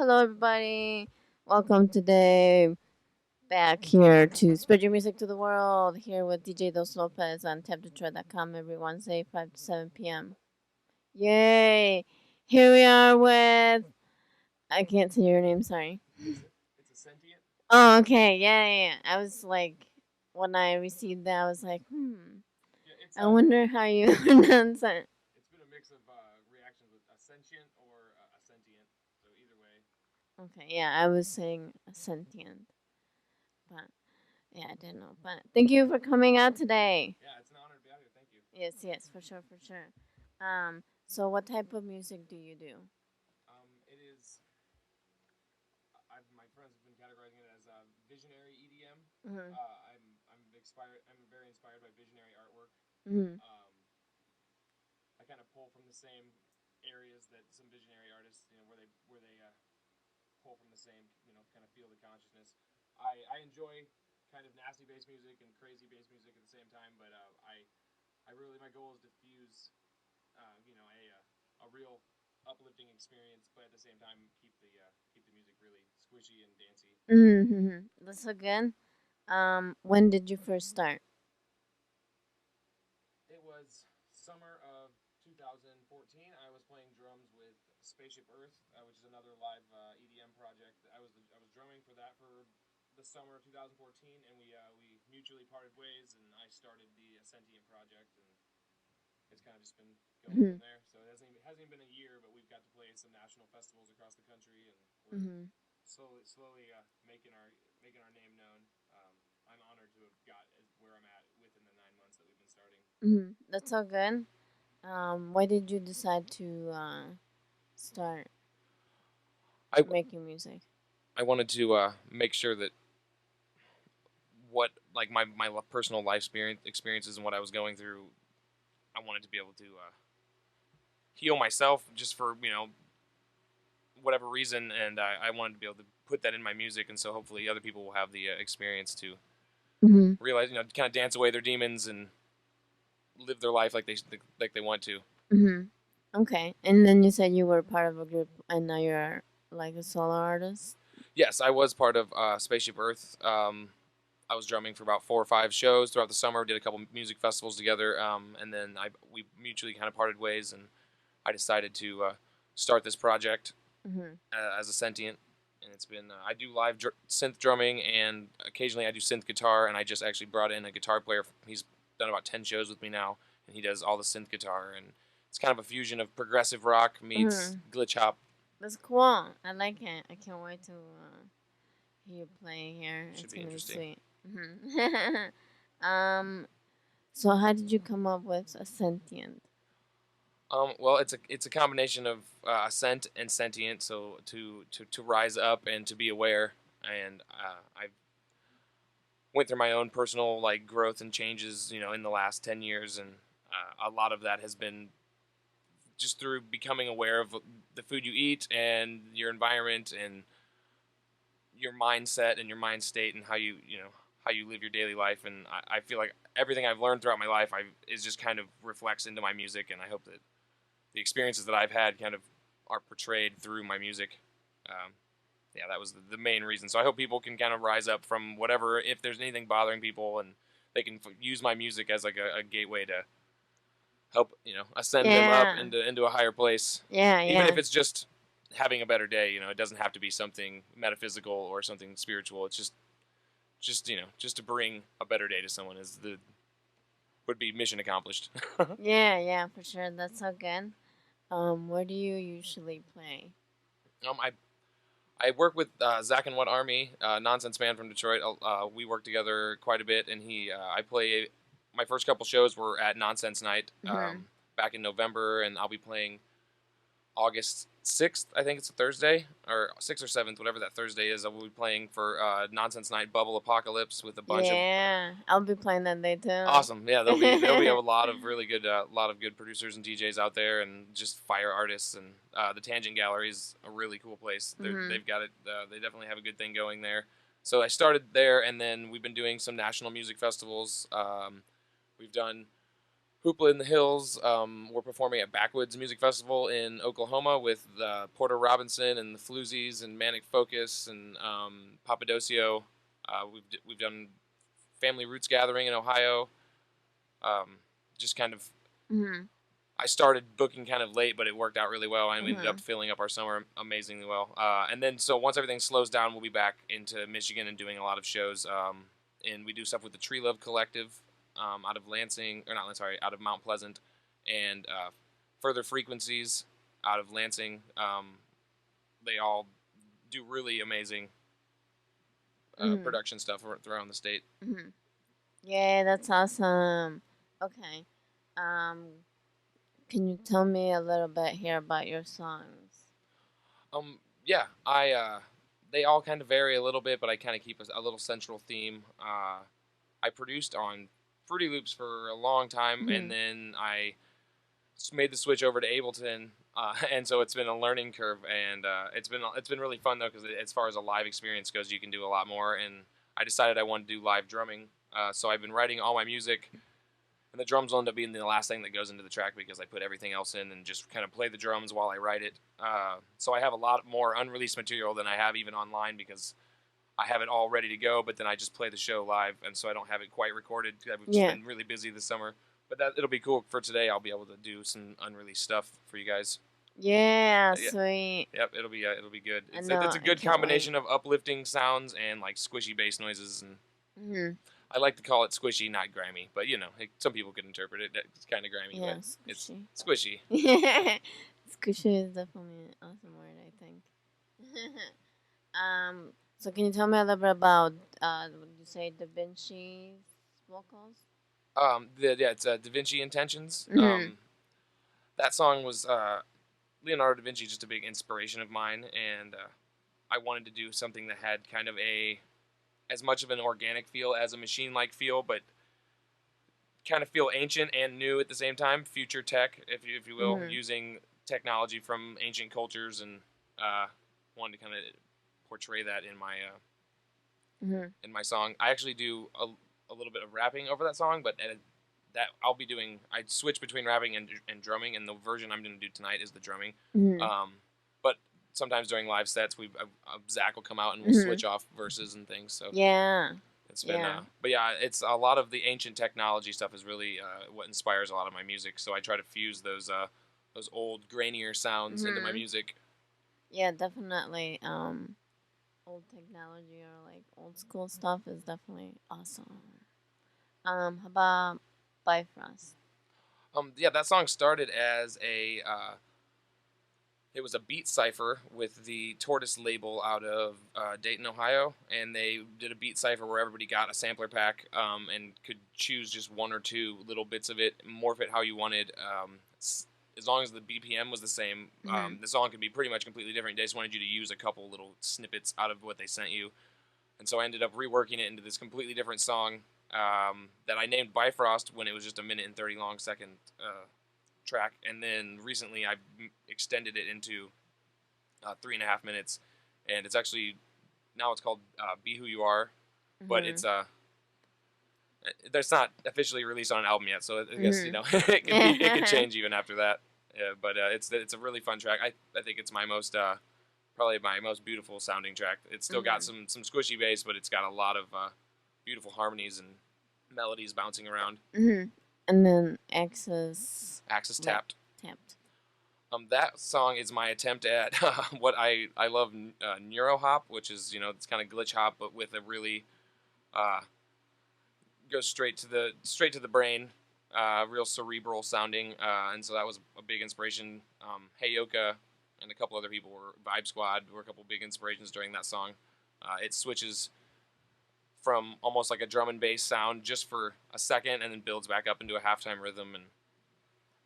Hello, everybody. Welcome today back here to spread your music to the world. Here with DJ DosLopez on TapDetroit.com every Wednesday, 5 to 7 p.m. Yay! Here we are with. I can't say your name, sorry. It's Ascentient. Oh, okay. Yeah. I was like, when I received that, I was like, Yeah, I wonder how you pronounce it. it's been a mix of reactions with Ascentient or Ascentient. So either way. Okay, yeah, I was saying sentient, but yeah, I didn't know. But thank you for coming out today. Yeah, it's an honor to be out here. Thank you. Yes, for sure. So what type of music do you do? It is. My friends have been categorizing it as visionary EDM. Mm-hmm. I'm inspired. I'm very inspired by visionary artwork. Mm-hmm. I kind of pull from the same areas that some visionary artists, where they pull from the same, kind of feel the consciousness. I enjoy kind of nasty bass music and crazy bass music at the same time, but I really my goal is to fuse, a real uplifting experience, but at the same time keep the music really squishy and dancey. Mm-hmm. That's so good. When did you first start? It was summer of 2014. I was playing drums with Spaceship Earth, which is another live EDM project. I was drumming for that for the summer of 2014, and we mutually parted ways, and I started the Ascentient project, and it's kind of just been going Mm-hmm. from there. So it hasn't even been a year, but we've got to play some national festivals across the country, and we're Mm-hmm. slowly making our name known. I'm honored to have got where I'm at within the 9 months that we've been starting. Mm-hmm. That's so good. Why did you decide to start I making music? I wanted to make sure that what like my personal life experiences and what I was going through, I wanted to be able to heal myself just for whatever reason, and I wanted to be able to put that in my music, and so hopefully other people will have the experience to Mm-hmm. realize, kind of dance away their demons and live their life like they want to. Mm-hmm. Okay, and then you said you were part of a group, and now you're like a solo artist. Yes, I was part of Spaceship Earth. I was drumming for about 4 or 5 shows throughout the summer. Did a couple music festivals together, and then we mutually kind of parted ways, and I decided to start this project Mm-hmm. as a sentient. And it's been I do live synth drumming, and occasionally I do synth guitar. And I just actually brought in a guitar player. He's done about 10 shows with me now, and he does all the synth guitar. And it's kind of a fusion of progressive rock meets Mm-hmm. glitch hop. That's cool. I like it. I can't wait to hear you play here. Should It's be gonna be interesting. sweet. um. So how did you come up with a sentient? Well, it's a combination of ascent and sentient. So to rise up and to be aware. And I went through my own personal like growth and changes, in the last 10 years, and a lot of that has been just through becoming aware of the food you eat and your environment and your mindset and your mind state and how you live your daily life. And I feel like everything I've learned throughout my life is just kind of reflects into my music, and I hope that the experiences that I've had kind of are portrayed through my music. Um, yeah, that was the main reason. So I hope people can kind of rise up from whatever, if there's anything bothering people, and they can use my music as like a gateway to help ascend them up Yeah. into a higher place, Yeah. even if Yeah. it's just having a better day. It doesn't have to be something metaphysical or something spiritual. It's just to bring a better day to someone is the would be mission accomplished. Yeah. For sure. That's so good. Where do you usually play? I work with Zach and What Army, nonsense man from Detroit. We work together quite a bit, and I play. My first couple shows were at Nonsense Night Mm-hmm. back in November, and I'll be playing August 6th. I think it's a Thursday, or 6th or 7th, whatever that Thursday is. I will be playing for Nonsense Night Bubble Apocalypse with a bunch of Yeah. I'll be playing that day too. awesome. Yeah, there'll be a lot of really good lot of good producers and DJs out there, and just fire artists. And the Tangent Gallery is a really cool place. Mm-hmm. They've got it. They definitely have a good thing going there. So I started there, and then we've been doing some national music festivals. We've done Hoopla in the Hills. We're performing at Backwoods Music Festival in Oklahoma with Porter Robinson and the Floozies and Manic Focus and Papadosio. We've done Family Roots Gathering in Ohio. Just kind of, Mhm. I started booking kind of late, but it worked out really well, and we ended up Mhm. filling up our summer amazingly well. And then, so once everything slows down, we'll be back into Michigan and doing a lot of shows. And we do stuff with the Tree Love Collective out of Lansing, or not, sorry, out of Mount Pleasant, and Further Frequencies out of Lansing. They all do really amazing Mhm. production stuff around the state. Mhm. Yeah, that's awesome. Okay. Um, can you tell me a little bit here about your songs? Yeah, they all kind of vary a little bit, but I kind of keep a little central theme. I produced on Fruity Loops for a long time, and Mhm. then I made the switch over to Ableton, and so it's been a learning curve, and it's been really fun though, because as far as a live experience goes, you can do a lot more. And I decided I wanted to do live drumming, so I've been writing all my music, and the drums will end up being the last thing that goes into the track because I put everything else in and just kind of play the drums while I write it. So I have a lot more unreleased material than I have even online because I have it all ready to go, but then I just play the show live, and so I don't have it quite recorded. I've just Yeah. been really busy this summer, but it'll be cool for today. I'll be able to do some unreleased stuff for you guys. Yeah, Yeah, sweet. yep, it'll be good. I It's know. a I good can't wait. combination of uplifting sounds and like squishy bass noises, and Mhm. I like to call it squishy, not grimy. But some people could interpret it it's kind of grimy, but Yeah, it's squishy. squishy. Squishy is definitely an awesome word, I think. So can you tell me a little bit about what did you say, Da Vinci's vocals? It's Da Vinci Intentions. Mhm. That song was Leonardo da Vinci, just a big inspiration of mine, and I wanted to do something that had kind of as much of an organic feel as a machine-like feel, but kind of feel ancient and new at the same time, future tech, if you will, Mhm. using technology from ancient cultures, and wanted to kind of portray that Mhm. in my song. I actually do a little bit of rapping over that song, but that I'll be doing. I switch between rapping and drumming, and the version I'm going to do tonight is the drumming. Mhm. But sometimes during live sets, Zach will come out and we'll Mhm. switch off verses and things. So Yeah. it's been, Yeah. but yeah, it's a lot of the ancient technology stuff is really what inspires a lot of my music. So I try to fuse those old grainier sounds into my Mhm. music. Yeah, definitely. Old technology or like old school stuff is definitely awesome. How about Bifrost? Yeah, that song started as it was a beat cipher with the Tortoise label out of Dayton, Ohio, and they did a beat cipher where everybody got a sampler pack and could choose just one or two little bits of it, morph it how you wanted. As long as the BPM was the same, Mhm. the song could be pretty much completely different. They just wanted you to use a couple little snippets out of what they sent you, and so I ended up reworking it into this completely different song that I named Bifrost when it was just a minute and 30 long second track, and then recently I've extended it into 3.5 minutes, and it's actually now it's called "Be Who You Are," but Mhm. that's not officially released on an album yet. So I guess Mhm. it could change even after that. Yeah, but it's a really fun track. I think it's my most probably my most beautiful sounding track. It's still got Mhm. some squishy bass, but it's got a lot of beautiful harmonies and melodies bouncing around. Mhm. And then Axis Axis like tapped. tapped. That song is my attempt at what I love neuro hop, which is it's kind of glitch hop, but with a really uh, goes straight to the brain, real cerebral sounding, and so that was a big inspiration. Heyoka and a couple other people Vibe Squad were a couple big inspirations during that song. It switches from almost like a drum and bass sound just for a second, and then builds back up into a halftime rhythm, and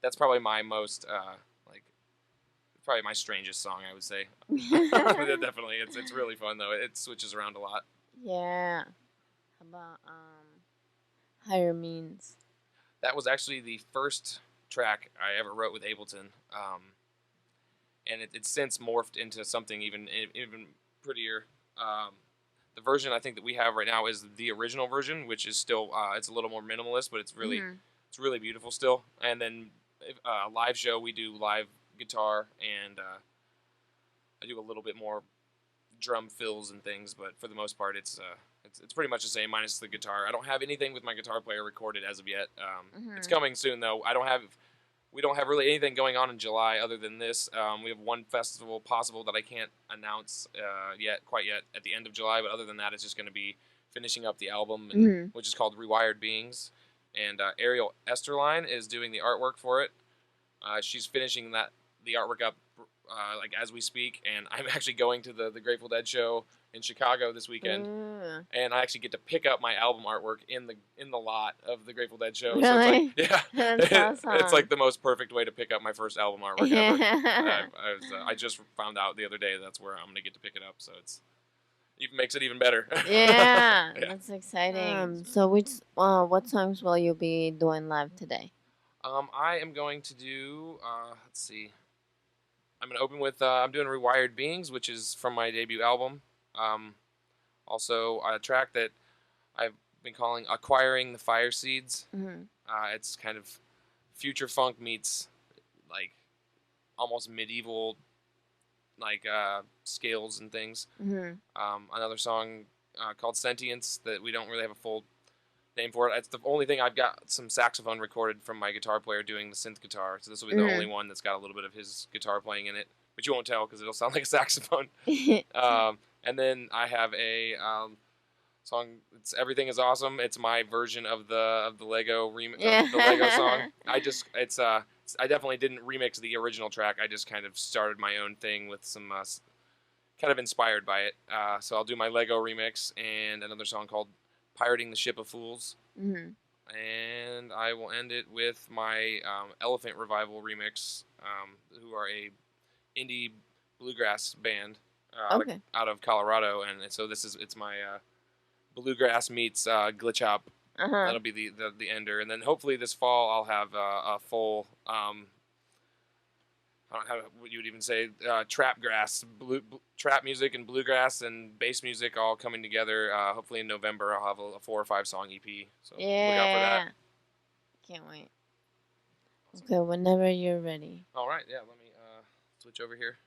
that's probably my most like probably my strangest song, I would say. Definitely, it's really fun though. It switches around a lot. Yeah. How about higher means? That was actually the first track I ever wrote with Ableton, and it's since morphed into something even prettier. Um, the version I think that we have right now is the original version, which is still it's a little more minimalist, but it's really Mhm. it's really beautiful still. And then live show, we do live guitar, and I do a little bit more drum fills and things, but for the most part, it's pretty much the same minus the guitar. I don't have anything with my guitar player recorded as of yet. It's coming soon though. We don't have really anything going on in July other than this. We have one festival possible that I can't announce quite yet at the end of July, but other than that, it's just going to be finishing up the album, which is called Rewired Beings. And Ariel Esterline is doing the artwork for it. She's finishing the artwork up like as we speak, and I'm actually going to the Grateful Dead show in Chicago this weekend, and I actually get to pick up my album artwork in the lot of the Grateful Dead show. Really? So it's like, yeah, That's awesome. it's like the most perfect way to pick up my first album artwork ever. I just found out the other day that's where I'm gonna get to pick it up, so it makes it even better. Yeah, that's exciting. So what songs will you be doing live today? I am going to do let's see. I'm going to open with, I'm doing Rewired Beings, which is from my debut album. Also, a track that I've been calling Acquiring the Fire Seeds. It's kind of future funk meets, like, almost medieval, like, scales and things. Another song called Sentience that we don't really have a full name for it. It's the only thing I've got some saxophone recorded from my guitar player doing the synth guitar, so this will be the only one that's got a little bit of his guitar playing in it, but you won't tell because it'll sound like a saxophone. And then I have a song. It's Everything Is Awesome. It's my version of the Lego the Lego song. I definitely didn't remix the original track. I just kind of started my own thing with some kind of inspired by it. So I'll do my Lego remix and another song called Pirating the Ship of Fools. And I will end it with my Elephant Revival remix, who are a indie bluegrass band out of Colorado, and so it's my bluegrass meets glitch hop. That'll be the ender, and then hopefully this fall I'll have a full I don't know what you would even say, trap music and bluegrass and bass music all coming together. Hopefully in November I'll have a 4 or 5 song EP. So look out for that. Can't wait. Okay, whenever you're ready. All right, yeah. Let me switch over here.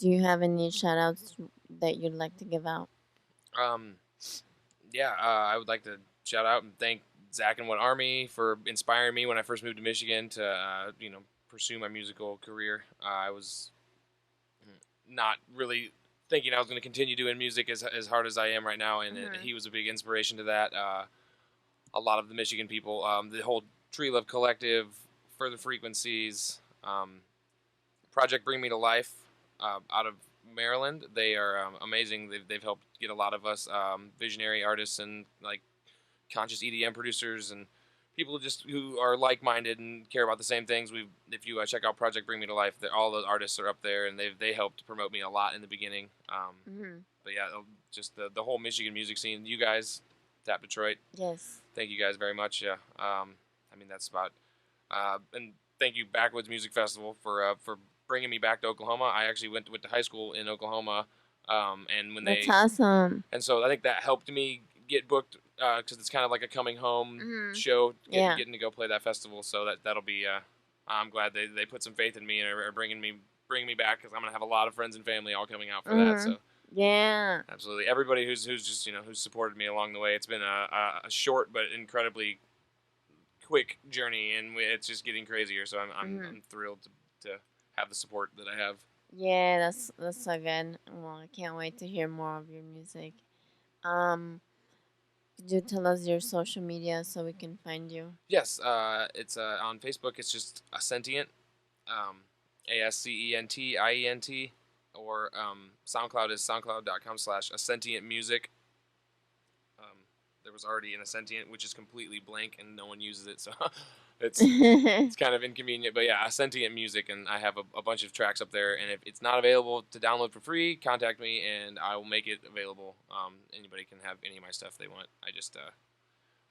Do you have any shout outs that you'd like to give out? Um, yeah, I would like to shout out and thank Zach and What Army for inspiring me when I first moved to Michigan to pursue my musical career. I was not really thinking I was going to continue doing music as hard as I am right now, and he was a big inspiration to that. A lot of the Michigan people, the whole Tree Love Collective, Further Frequencies, Project Bring Me to Life out of Maryland. They are amazing. They've helped get a lot of us visionary artists and like conscious EDM producers and people just who are like-minded and care about the same things. If you check out Project Bring Me to Life, all the artists are up there, and they helped promote me a lot in the beginning. But yeah, just the whole Michigan music scene. You guys, Tap Detroit. Yes. Thank you guys very much. Yeah. I mean that's about. And thank you Backwoods Music Festival for bringing me back to Oklahoma. I actually went to high school in Oklahoma, and when That's awesome. And so I think that helped me get booked because it's kind of like a coming home show, getting to go play that festival. So that'll be. I'm glad they put some faith in me and are bringing me back because I'm gonna have a lot of friends and family all coming out for that. So yeah, absolutely. Everybody who's just who's supported me along the way. It's been a short but incredibly quick journey, and it's just getting crazier. So I'm thrilled to have the support that I have. Yeah, that's so good. Well, I can't wait to hear more of your music. Could you tell us your social media so we can find you? Yes, it's on Facebook. It's just Ascentient, ASCENTIENT, or SoundCloud is soundcloud.com/AscentientMusic. There was already an Ascentient, which is completely blank and no one uses it, so it's kind of inconvenient. But yeah, Ascentient Music, and I have a bunch of tracks up there. And if it's not available to download for free, contact me and I will make it available. Anybody can have any of my stuff they want. I'd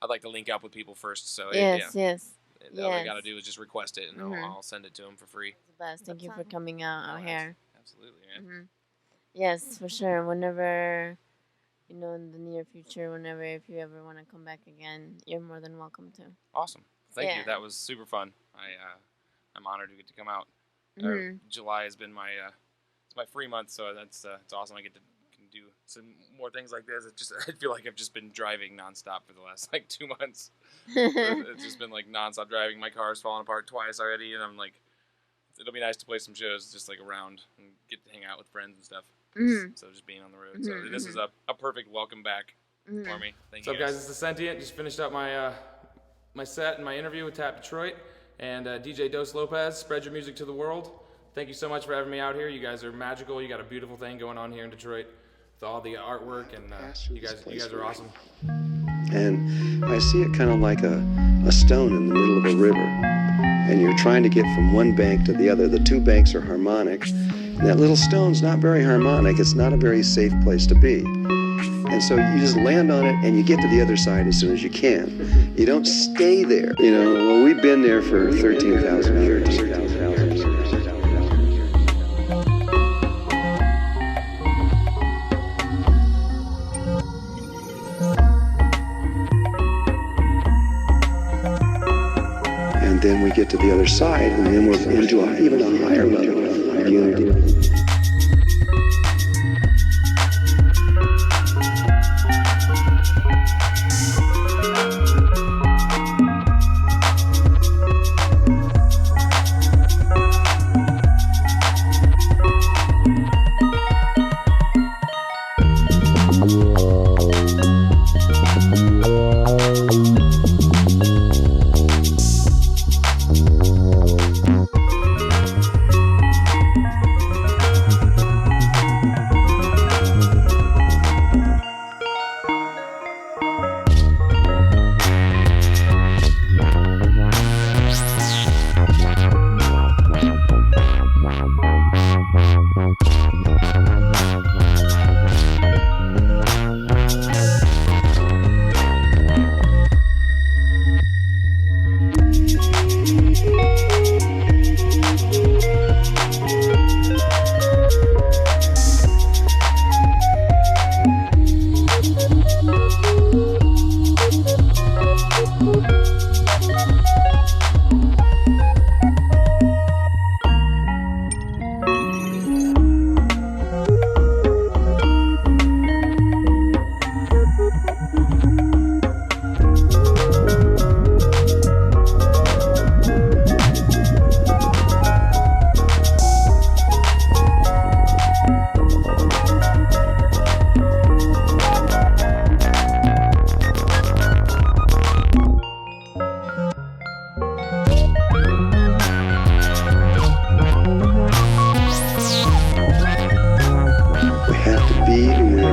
like to link up with people first. So yes. All I got to do is just request it, and I'll send it to them for free. That's the best. Thank you for coming out here. Absolutely, man. Yes, for sure. Whenever. In the near future, if you ever want to come back again, you're more than welcome to. Awesome. Thank you. That was super fun. I'm honored to get to come out. July has been my it's my free month, so it's awesome. I can do some more things like this. I feel like I've just been driving nonstop for the last 2 months. It's just been nonstop driving. My car's fallen apart twice already, and I'm it'll be nice to play some shows just around and get to hang out with friends and stuff. So just being on the road. So this is a perfect welcome back for me. Thank you. What's up, guys? It's Ascentient. Just finished up my my set and my interview with Tap Detroit and DJ DosLopez. Spread your music to the world. Thank you so much for having me out here. You guys are magical. You got a beautiful thing going on here in Detroit with all the artwork, and you guys are awesome. And I see it kind of like a stone in the middle of a river, and you're trying to get from one bank to the other. The two banks are harmonic, And that little stone's not very harmonic. It's not a very safe place to be. And so you just land on it and you get to the other side as soon as you can. You don't stay there. You know, well, we've been there for 13,000 years. And then we get to the other side, and then we're into even a higher level of unity.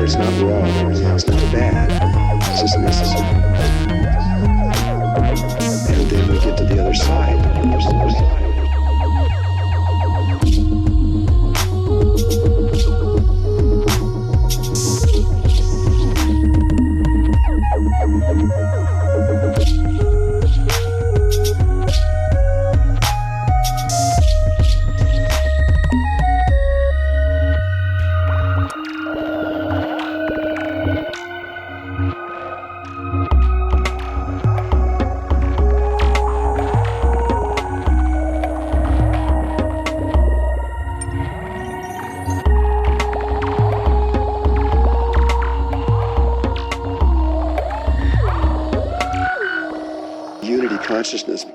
It's not wrong, it's not bad, it's just necessary. And then we get to the other side. Unity consciousness